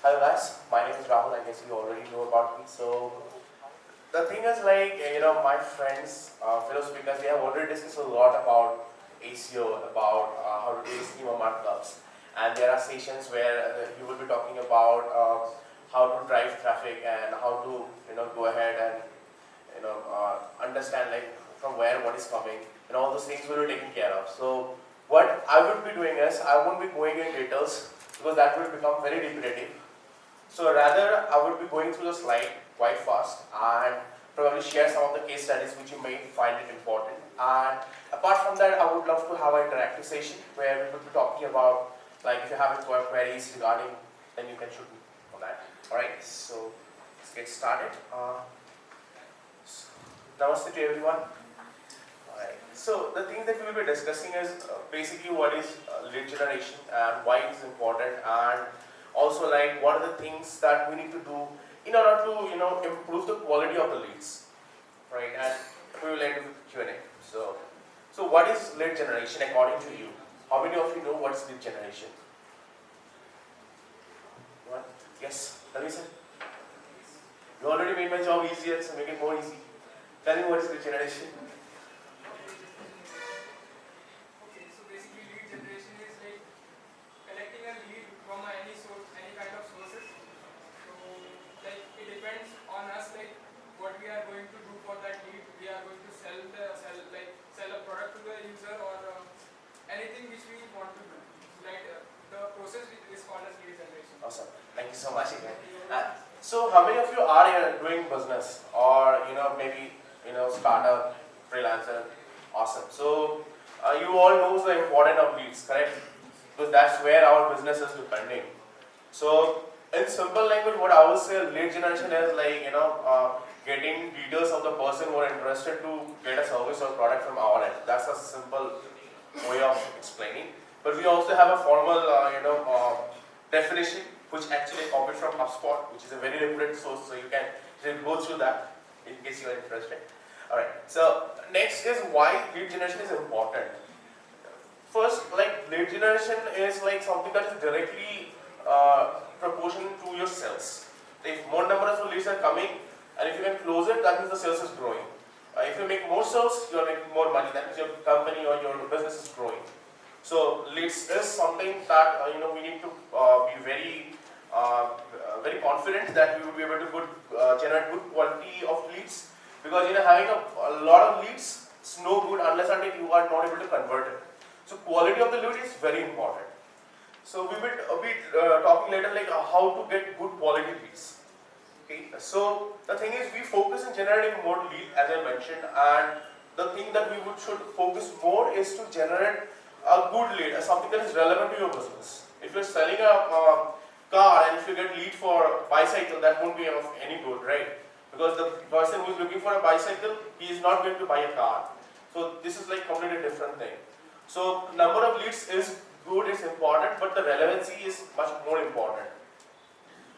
Hello guys, my name is Rahul. I guess you already know about me. So the thing is like, my friends, fellow speakers, they have already discussed a lot about ACO, about how to do schema markups. And there are sessions where you will be talking about how to drive traffic and how to, go ahead and, understand like from where what is coming and all those things will be taken care of. So what I would be doing is, I won't be going in details because that will become very repetitive. So rather, I would be going through the slide quite fast and probably share some of the case studies which you may find it important. And apart from that, I would love to have an interactive session where we would be talking about, like, if you have any queries regarding, then you can shoot me on that. Alright, so let's get started. Namaste to everyone. Alright, so the things that we will be discussing is basically what is lead generation and why it is important, and also like what are the things that we need to do in order to improve the quality of the leads, right? And we will end with Q&A. So what is lead generation according to you? How many of you know what is lead generation? What? Yes, Lavisa? You already made my job easier, so make it more easy. Tell me what is lead generation. Okay, so basically lead generation is like collecting a lead from any source, any kind of sources. So like it depends on us, like what we are going to do for that lead. We are going to sell a product to the user, or anything which we want to do. Like the process is called as lead generation. Awesome. Thank you so much again. So how many of you are doing business, or maybe startup, freelancer? Awesome. So you all know the importance of leads, correct? Because that's where our business is depending. So in simple language, what I would say lead generation is like getting details of the person who are interested to get a service or product from our end. That's a simple way of explaining. But we also have a formal definition which actually copied from HubSpot, which is a very reputed source, so you can go through that in case you are interested. Alright, so next is why lead generation is important. First, like lead generation is like something that is directly proportional to your sales. If more number of leads are coming, and if you can close it, that means the sales is growing. If you make more sales, you are making more money. That means your company or your business is growing. So leads is something that we need to be very confident that we will be able to generate good quality of leads, because having a lot of leads is no good unless until you are not able to convert it. So quality of the lead is very important. So we will be talking later like how to get good quality leads. Okay. So the thing is, we focus in generating more lead, as I mentioned, and the thing that we should focus more is to generate a good lead, something that is relevant to your business. If you're selling a car and if you get lead for bicycle, that won't be of any good, right? Because the person who is looking for a bicycle, he is not going to buy a car. So this is like completely different thing. So number of leads is good, it's important, but the relevancy is much more important.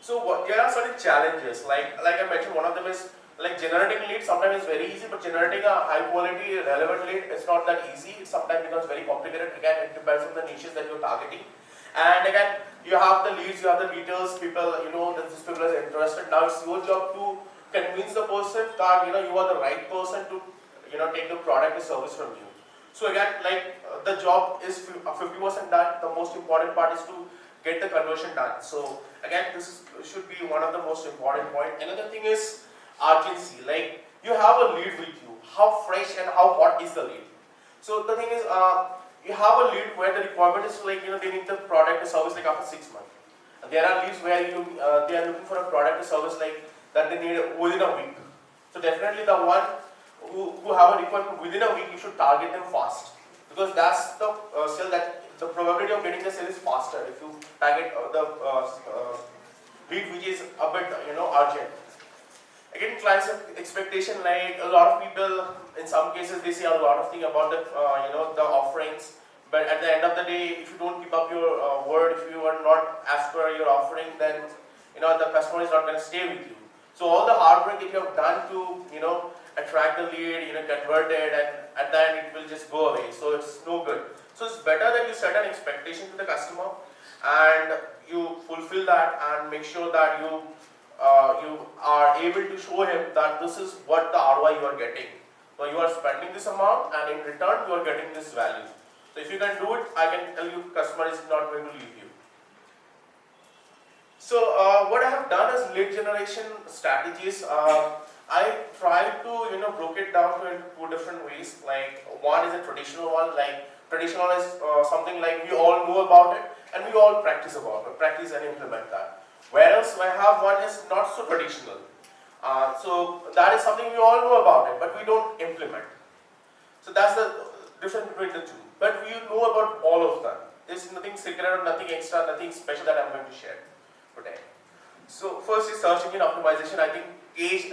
So there are certain challenges, like I mentioned, one of them is like generating leads. Sometimes it's very easy, but generating a high quality relevant lead is not that easy. It sometimes becomes very complicated. Again, it depends on the niches that you're targeting. And again, you have the leads, you have the details, people, that these people are interested. Now it's your job to convince the person that you are the right person to take the product or service from you. So again, like the job is 50% done. The most important part is to get the conversion done. So again, this should be one of the most important point. Another thing is urgency. Like you have a lead with you. How fresh and how hot is the lead? So the thing is, you have a lead where the requirement is like they need the product or service like after 6 months. And there are leads where they are looking for a product or service like that they need within a week. So definitely the one who have a requirement within a week, you should target them fast, because that's the sale that the probability of getting the sale is faster if you target the lead which is a bit urgent. Again, client's expectation, like a lot of people in some cases they say a lot of things about the the offerings, but at the end of the day, if you don't keep up your word, if you are not as per your offering, then the customer is not going to stay with you. So all the hard work that you have done to attract the lead, convert it, and at the end it will just go away. So it's no good. So it's better that you set an expectation to the customer, and you fulfill that and make sure that you are able to show him that this is what the ROI you are getting. So you are spending this amount and in return you are getting this value. So if you can do it, I can tell you customer is not going to leave you. So what I have done is lead generation strategies. I try to broke it down to in two different ways. Like one is a traditional one. Like traditional is something like we all know about it and we all practice and implement that. Whereas I have one is not so traditional. So that is something we all know about it, but we don't implement. So that's the difference between the two. But we know about all of them. There's nothing secret or nothing extra, nothing special that I'm going to share today. So first is search engine optimization. I think Cage,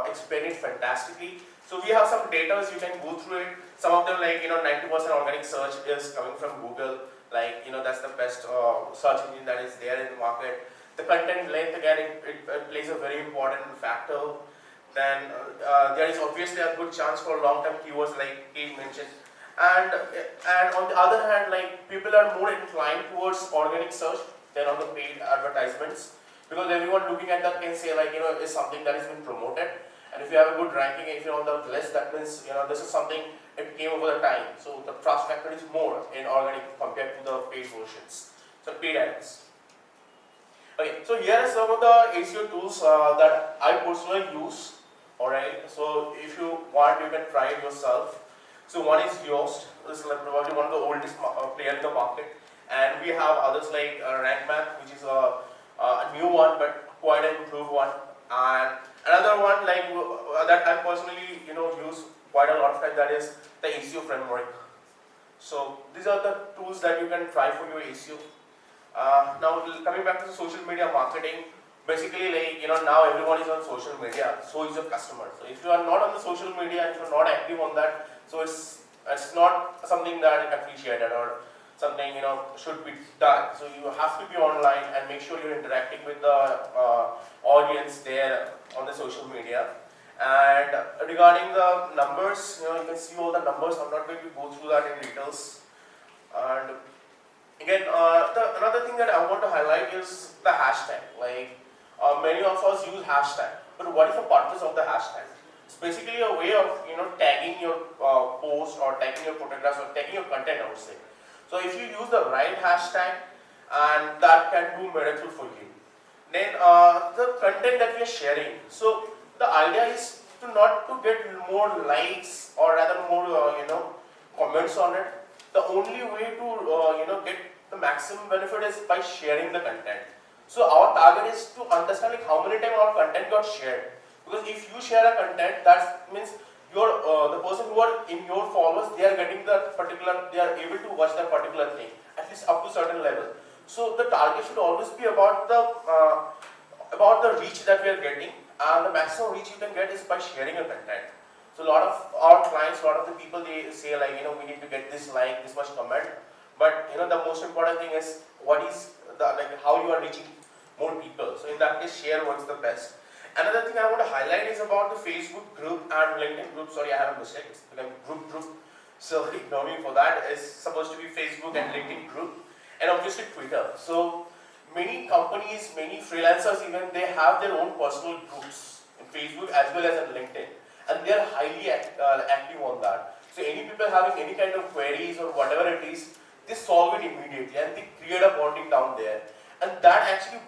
explained it fantastically. So we have some data, you can go through it. Some of them, like 90% organic search is coming from Google. Like that's the best search engine that is there in the market. The content length again, it plays a very important factor. Then there is obviously a good chance for long-term keywords, like Cage mentioned. And on the other hand, like people are more inclined towards organic search than on the paid advertisements, because everyone looking at that can say like is something that has been promoted, and if you have a good ranking, if you're on the list, that means this is something it came over the time. So the trust factor is more in organic compared to the paid versions. So paid ads. Okay, so here are some of the SEO tools that I personally use. Alright, so if you want, you can try it yourself. So one is Yoast. This is like probably one of the oldest player in the market. And we have others like Rank Math, which is a new one but quite an improved one. And another one like that I personally use quite a lot of time, that is the SEO framework. So these are the tools that you can try for your SEO. Now coming back to the social media marketing, basically like now everyone is on social media, so is your customer. So if you are not on the social media and if you are not active on that, so it's not something that is appreciated or something should be done. So you have to be online and make sure you're interacting with the audience there on the social media. And regarding the numbers, you can see all the numbers. I'm not going to go through that in details. And again, another thing that I want to highlight is the hashtag. Like many of us use hashtag, but what is the purpose of the hashtag? It's basically a way of tagging your post or tagging your photographs or tagging your content, I would say. So if you use the right hashtag, and that can do miracle for you. Then the content that we are sharing. So the idea is to not to get more likes or rather more comments on it. The only way to get the maximum benefit is by sharing the content. So our target is to understand like how many times our content got shared. Because if you share a content, that means the person who are in your followers, they are getting the particular, they are able to watch that particular thing at least up to certain level. So the target should always be about the reach that we are getting, and the maximum reach you can get is by sharing your content. So a lot of our clients, a lot of the people, they say like we need to get this like, this much comment, but the most important thing is what is the how you are reaching more people. So in that case, share works the best. Another thing I want to highlight is about the Facebook group and LinkedIn group. Sorry, I have a mistake. It's become group. So ignore me for that. It's supposed to be Facebook and LinkedIn group, and obviously Twitter. So many companies, many freelancers, even they have their own personal groups in Facebook as well as in LinkedIn, and they are highly active on that. So any people having any kind of queries or whatever it is, they solve it immediately and they create a bonding down there. And that actually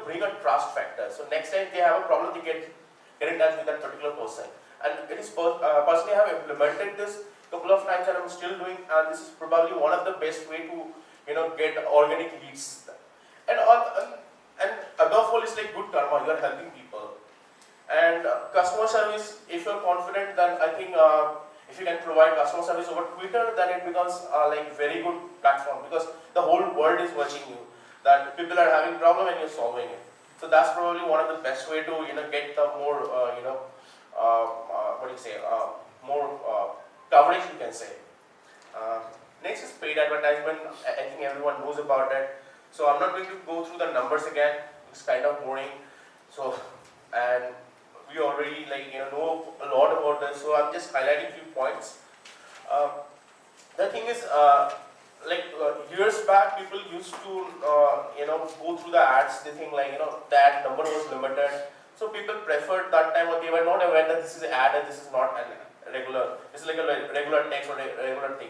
bring a trust factor. So next time they have a problem, they get in touch with that particular person. And it is personally I have implemented this a couple of times and I'm still doing, and this is probably one of the best way to get organic leads. And above all is like good karma. You are helping people. And customer service, if you are confident, then I think if you can provide customer service over Twitter, then it becomes like very good platform, because the whole world is watching you. That people are having problem and you're solving it. So that's probably one of the best way to get the more more coverage, you can say. Next is paid advertisement. I think everyone knows about it. So I'm not going to go through the numbers again. It's kind of boring. So and we already know a lot about this. So I'm just highlighting a few points. The thing is, years back, people used to go through the ads. They think like the ad number was limited, so people preferred that time, or they were not aware that this is an ad and this is not a regular. This is like a regular text or a regular thing.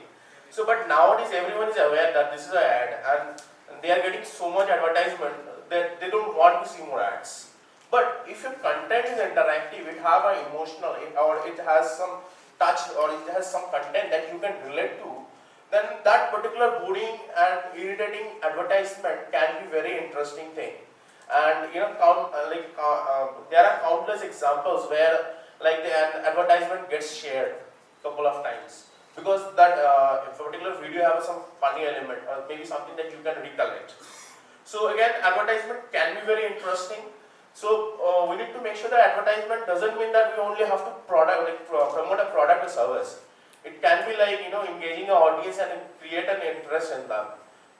So, but nowadays everyone is aware that this is an ad, and they are getting so much advertisement that they don't want to see more ads. But if your content is interactive, it have an emotional, or it has some touch, or it has some content that you can relate to, then that particular boring and irritating advertisement can be very interesting thing. And there are countless examples where like an advertisement gets shared couple of times because that particular video has some funny element or maybe something that you can recollect. So again, advertisement can be very interesting. So we need to make sure that advertisement doesn't mean that we only have to promote a product or service. It can be like engaging an audience and create an interest in them.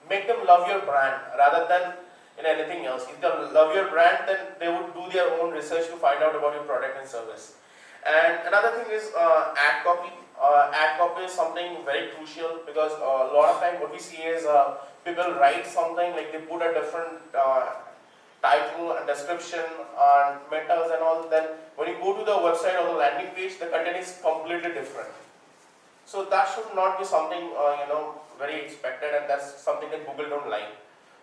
Make them love your brand rather than anything else. If they love your brand, then they would do their own research to find out about your product and service. And another thing is ad copy. Ad copy is something very crucial because a lot of time what we see is people write something like they put a different title and description and metas and all. Then when you go to the website or the landing page, the content is completely different. So that should not be something very expected, and that's something that Google don't like.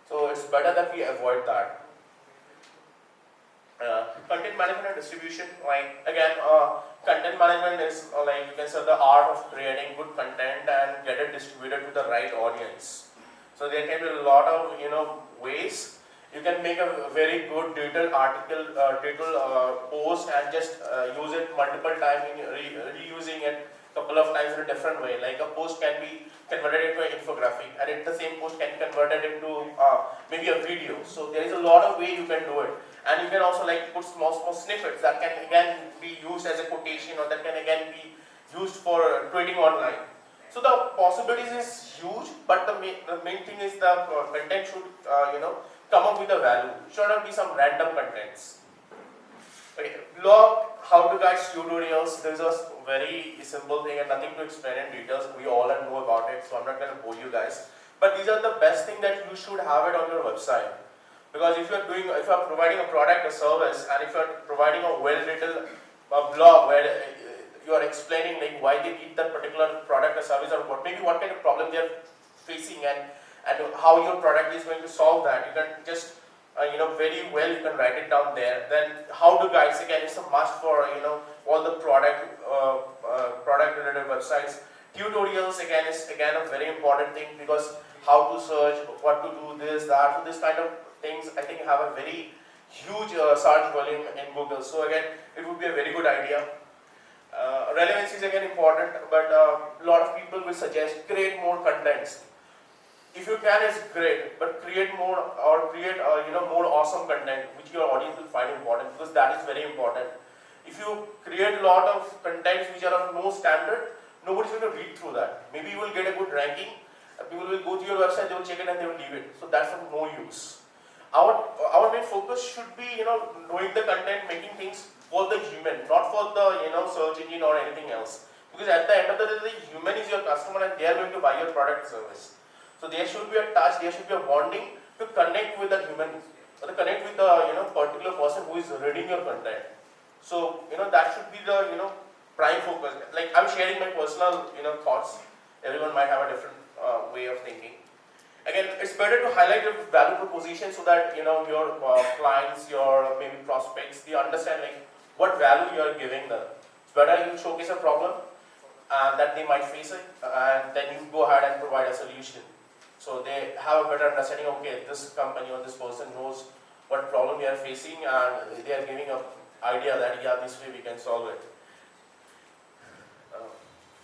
So it's better that we avoid that. Content management and distribution, like again, content management is like you can say the art of creating good content and get it distributed to the right audience. So there can be a lot of ways. You can make a very good detailed article, post and just use it multiple times, reusing it couple of times in a different way. Like a post can be converted into an infographic, and the same post can be converted into maybe a video. So there is a lot of way you can do it, and you can also like put small snippets that can again be used as a quotation, or that can again be used for tweeting online. So the possibilities is huge, but the main thing is the content should come up with a value. Should not be some random contents. Okay, blog, how to guide tutorials. This is a very simple thing and nothing to explain in details. We all know about it, so I'm not going to bore you guys. But these are the best thing that you should have it on your website. Because if you are providing a product or service, and if you are providing a well-written blog where you are explaining like why they need that particular product or service, or what kind of problem they are facing, and how your product is going to solve that, you can just very well you can write it down there. Then how to guides, again it's a must for all the product related websites. Tutorials again is a very important thing, because how to search, what to do, this, that, so this kind of things I think have a very huge search volume in Google. So again, it would be a very good idea. Relevance is again important, but a lot of people will suggest create more contents. If you can, it's great, but create more, or create more awesome content which your audience will find important, because that is very important. If you create a lot of contents which are of no standard, nobody's going to read through that. Maybe you will get a good ranking, people will go to your website, they will check it and they will leave it. So that's of no use. Our main focus should be knowing the content, making things for the human, not for the search engine or anything else. Because at the end of the day, the human is your customer and they are going to buy your product or service. So there should be a touch, there should be a bonding to connect with the human, or to connect with the particular person who is reading your content. So that should be the prime focus. Like I'm sharing my personal thoughts. Everyone might have a different way of thinking. Again, it's better to highlight your value proposition so that your clients, your maybe prospects, they understand like what value you are giving them. It's better you showcase a problem that they might face it, and then you go ahead and provide a solution. So they have a better understanding, okay, this company or this person knows what problem we are facing, and they are giving an idea that, yeah, this way we can solve it.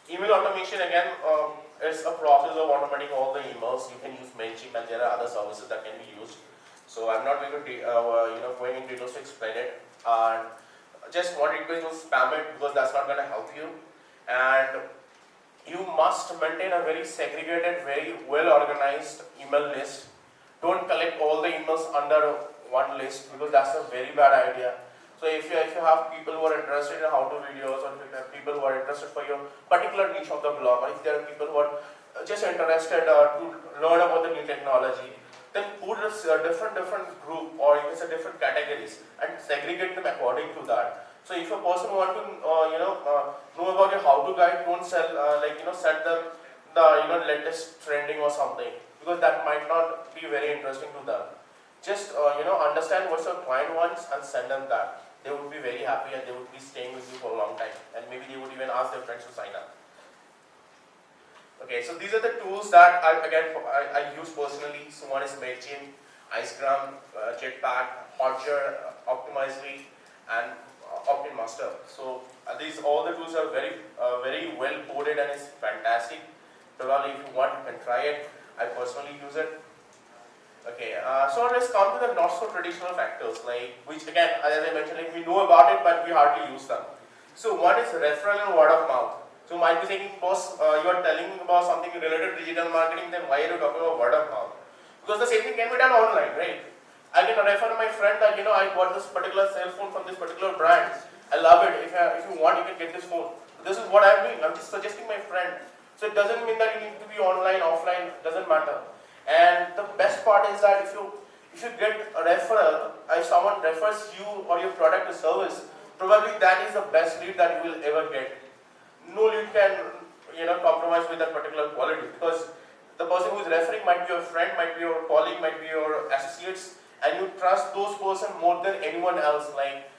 Email automation, again, is a process of automating all the emails. You can use MailChimp, and there are other services that can be used. So I'm not going to going in details to explain it. And just want request to spam it, because that's not going to help you. And you must maintain a very segregated, very well organized email list. Don't collect all the emails under one list, because that's a very bad idea. So if you have people who are interested in how-to videos, or if you have people who are interested for your particular niche of the blog, or if there are people who are just interested to learn about the new technology, then put a different group, or you can say different categories, and segregate them according to that. So if a person want to know about your how to guide, don't sell send them the latest trending or something, because that might not be very interesting to them. Just understand what your client wants and send them that. They would be very happy and they would be staying with you for a long time, and maybe they would even ask their friends to sign up. Okay, so these are the tools that I use personally. So one is Mailchimp, Icegram, Jetpack, Hotjar, Optimizely, and Optin Master. So these all the tools are very well coded and it's fantastic. Probably if you want, you can try it. I personally use it. Okay, so let's come to the not so traditional factors, like which again, as I mentioned, like we know about it, but we hardly use them. So one is referral and word of mouth. So you might be saying, boss, you are telling about something related to digital marketing, then why are you talking about word of mouth? Because the same thing can be done online, right? I can refer my friend that I got this particular cell phone from this particular brand. I love it. If you want, you can get this phone. This is what I'm doing. I'm just suggesting my friend. So it doesn't mean that you need to be online, offline. Doesn't matter. And the best part is that if you get a referral, if someone refers you or your product or service, probably that is the best lead that you will ever get. No lead can compromise with that particular quality, because the person who is referring might be your friend, might be your colleague, might be your associates, and you trust those person more than anyone else, like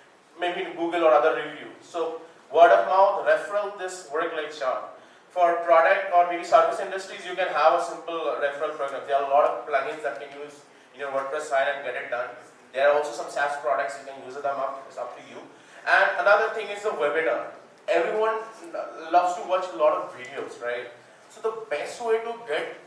maybe in Google or other review. So word of mouth, referral, this work like charm. For product or maybe service industries, you can have a simple referral program. There are a lot of plugins that can use in your WordPress site and get it done. There are also some SaaS products, you can use them up, it's up to you. And another thing is the webinar. Everyone loves to watch a lot of videos, right? So the best way to get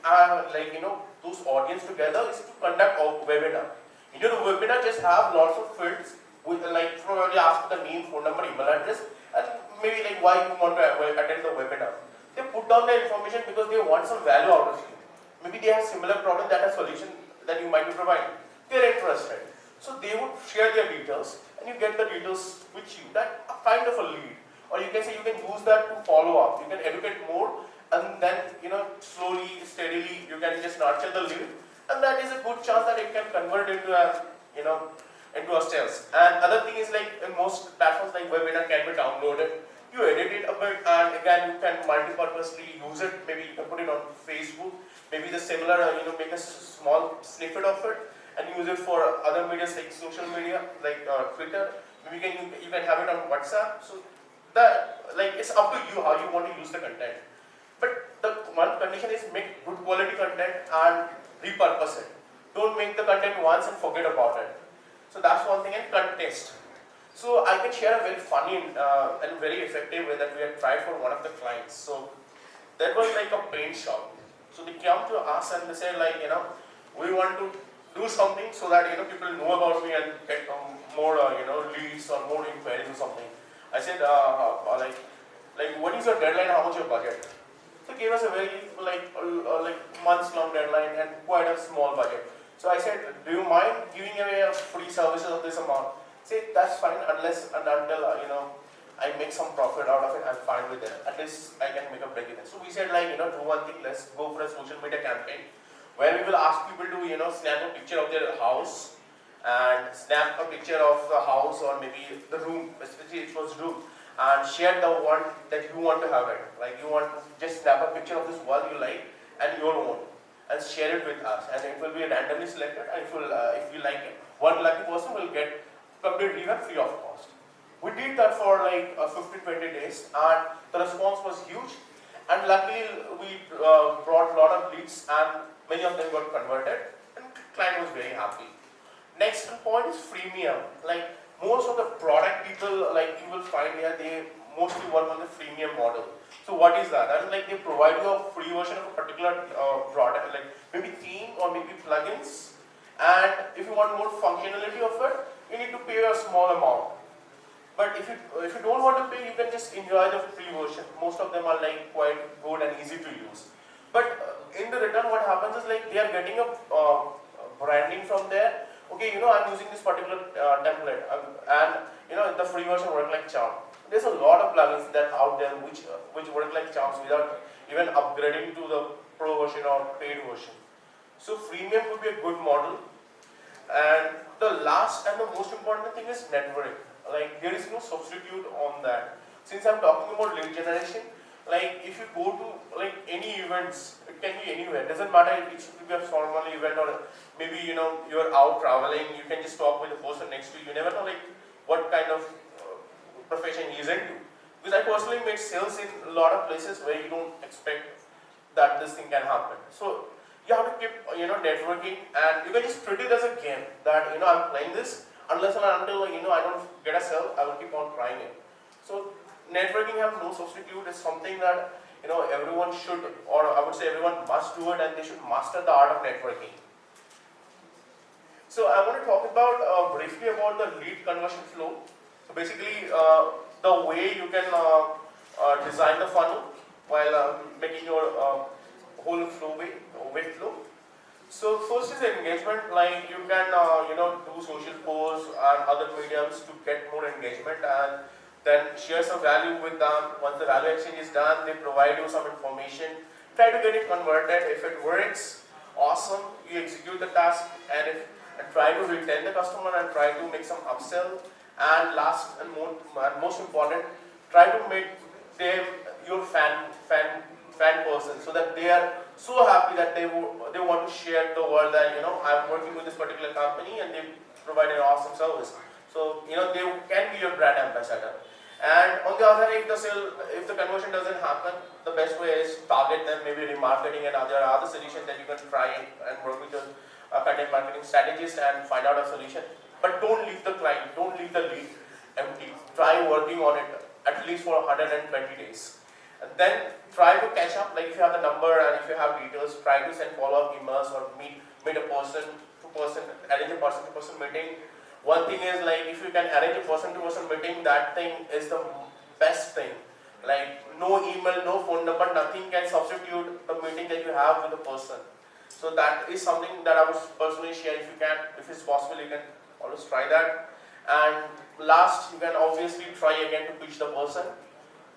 those audience together is to conduct a webinar. In your webinar, just have lots of fields with probably ask the name, phone number, email address, and maybe why you want to attend the webinar. They put down their information because they want some value out of you. Maybe they have similar problem that a solution that you might be providing. They're interested. So they would share their details and you get the details with you. That a kind of a lead. Or you can say you can use that to follow up. You can educate more and then slowly, steadily you can just nurture the lead. And that is a good chance that it can convert into a sales. And other thing is in most platforms like webinar can be downloaded. You edit it a bit and again you can multi-purposely use it. Maybe you can put it on Facebook, maybe the similar, make a small snippet of it and use it for other medias like social media, like Twitter. Maybe you can have it on WhatsApp. So it's up to you how you want to use the content. But the one condition is make good quality content and repurpose it. Don't make the content once and forget about it. So that's one thing. And contest. So I can share a very funny and very effective way that we had tried for one of the clients. So that was like a paint shop. So they came to us and they said we want to do something so that people know about me and get more leads or more inquiries or something. I said what is your deadline? How much your budget? So gave us a very months long deadline and quite a small budget. So I said, do you mind giving away a free services of this amount? Say that's fine unless and until I make some profit out of it. I'm fine with it. At least I can make a break even. So we said do one thing. Let's go for a social media campaign where we will ask people to snap a picture of their house and snap a picture of the house or maybe the room, especially it was room, and share the one that you want to have it. Like you want to just snap a picture of this wall you like and your own and share it with us, and it will be randomly selected. And if you like it, one lucky person will get complete revamp free of cost. We did that for 15-20 days and the response was huge, and luckily we brought a lot of leads and many of them got converted and client was very happy. Next point is freemium. Most of the product people you will find here, they mostly work on the freemium model. So what is that? That is they provide you a free version of a particular product, maybe theme or maybe plugins, and if you want more functionality of it, you need to pay a small amount. But if you don't want to pay, you can just enjoy the free version. Most of them are quite good and easy to use. But in the return, what happens is they are getting a branding from there. Okay, I'm using this particular template, and the free version work like charm. There's a lot of plugins that out there which work like charms without even upgrading to the pro version or paid version. So freemium would be a good model. And the last and the most important thing is networking. Like there is no substitute on that. Since I'm talking about lead generation, like if you go to like any events, it can be anywhere. Doesn't matter if it should be a formal event or maybe you're out traveling. You can just talk with the person next to you. You never know like what kind of profession he's into. Because I personally made sales in a lot of places where you don't expect that this thing can happen. So you have to keep networking, and you can just treat it as a game that I'm playing this unless and until I don't get a sell, I will keep on trying it. So networking have no substitute. It's something that everyone should, or I would say everyone must do it, and they should master the art of networking. So I want to talk about briefly about the lead conversion flow. So basically the way you can design the funnel while making your whole way flow. So first is engagement. Like you can do social posts and other mediums to get more engagement, and then share some value with them. Once the value exchange is done, they provide you some information. Try to get it converted. If it works, awesome. You execute the task, and try to retain the customer and try to make some upsell. And last and most important, try to make them your fan person, so that they are so happy that they want to share the word that I'm working with this particular company and they provide an awesome service. So they can be your brand ambassador. And on the other hand, if the conversion doesn't happen, the best way is target them, maybe remarketing, and there are other solutions that you can try and work with your content marketing strategist and find out a solution. But don't leave the client, don't leave the lead empty. Try working on it at least for 120 days. And then try to catch up, like if you have the number and if you have details, try to send follow-up emails or meet a person to person, arrange a person to person meeting. One thing is, like if you can arrange a person to person meeting, that thing is the best thing. Like no email, no phone number, nothing can substitute the meeting that you have with the person. So that is something that I would personally share. If you can, if it's possible, you can always try that. And last, you can obviously try again to pitch the person,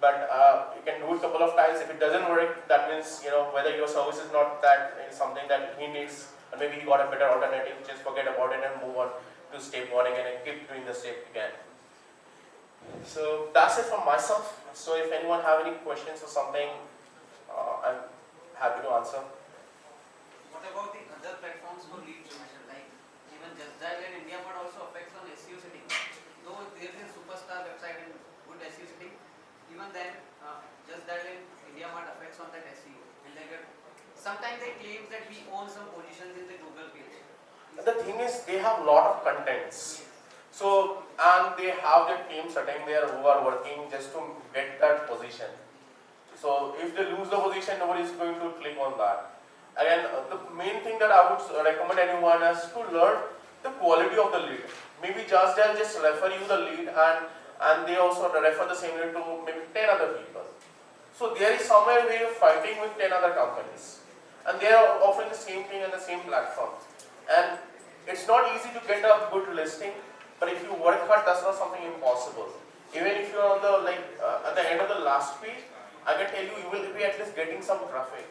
but you can do it a couple of times. If it doesn't work, that means whether your service is not that something that he needs, or maybe he got a better alternative. Just forget about it and move on to step one again and keep doing the step again. So that's it from myself. So if anyone have any questions or something, I'm happy to answer. What about the other platforms for lead generation? Like even Just Dial in India Mart also affects on SEO setting. Though there is a superstar website and good SEO setting, even then Just Dial in India Mart affects on that SEO. And sometimes they claim that we own some positions in the Google page. The thing is, they have a lot of contents. So, and they have their team sitting there who are working just to get that position. So, if they lose the position, nobody is going to click on that. Again, the main thing that I would recommend anyone is to learn the quality of the lead. Maybe just they'll just refer you the lead, and they also refer the same lead to maybe 10 other people. So there is somewhere where you're fighting with 10 other companies, and they are offering the same thing on the same platform. And it's not easy to get a good listing, but if you work hard, that's not something impossible. Even if you're on the at the end of the last page, I can tell you will be at least getting some traffic.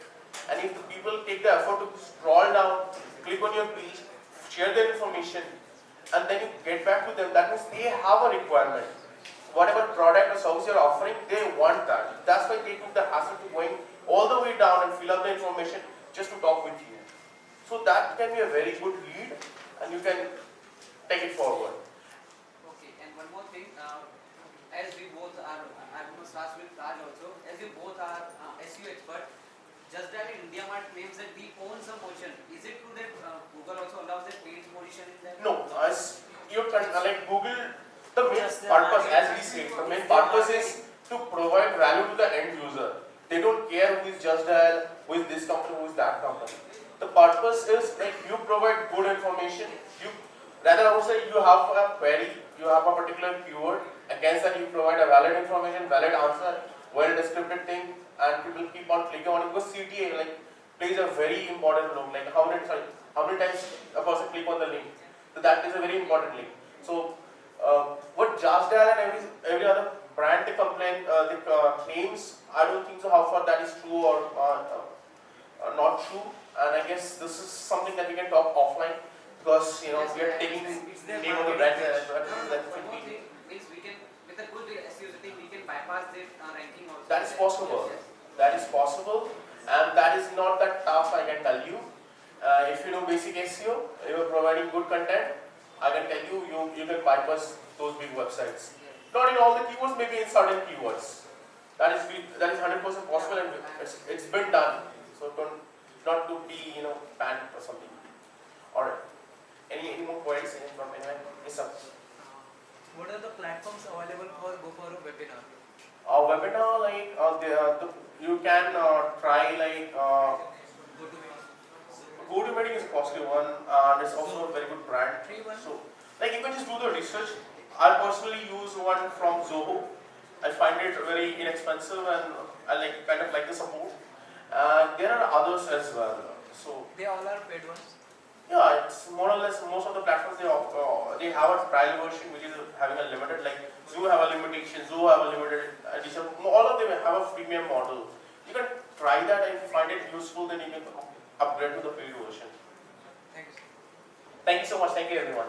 And if the people take the effort to scroll down, click on your page, share their information, and then you get back to them, that means they have a requirement. Whatever product or service you're offering, they want that. That's why they took the hassle to going all the way down and fill up the information just to talk with you. So that can be a very good lead, and you can take it forward. Okay, and one more thing, as we both are, I want to start with Raj also, as we both are SEO expert, Just Dial in India Mart claims that we own some position. Is it true that Google also allows that paid position in that? No, as you can, like Google, the main purpose, as we say, the main purpose is to provide value to the end user. They don't care who is Just Dial, who is this company, who is that company. The purpose is like you provide good information. Rather I would say you have a query, you have a particular keyword, against that you provide a valid information, valid answer, well descripted thing, and people keep on clicking on it, because CTA plays a very important role. Like how many times a person click on the link. So that is a very important link. So what Just Dial and every other brand they complain, claims, I don't think so how far that is true, or not true, and I guess this is something that we can talk offline because you know Yes, we are I taking understand. It's their name of the marketing brand pitch. that No, that one should more be. thing means we can, with a good SEO setting, we can bypass this ranking also. That is possible. Yes, yes. That is possible, and that is not that tough. I can tell you. If you know basic SEO, you are providing good content. I can tell you, you can bypass those big websites. Not in all the keywords, maybe in certain keywords. That is 100% possible, and it's been done. So don't not to be panicked or something. All right. Any more queries from anyone? Yes, sir. What are the platforms available for go for a webinar? Webinar you can try like Go to meeting. GoToMeeting is a costly one and it's also a very good brand. Free one? So like you can just do the research. I personally use one from Zoho. I find it very inexpensive and I kind of like the support. There are others as well. So They all are paid ones. yeah, it's more or less most of the platforms they have a trial version which is having a limited, like Zoo have a limitation, Zoo have a limited edition. All of them have a freemium model. You can try that and if you find it useful, then you can upgrade to the paid version. Thank you, sir. Thank you so much. Thank you everyone.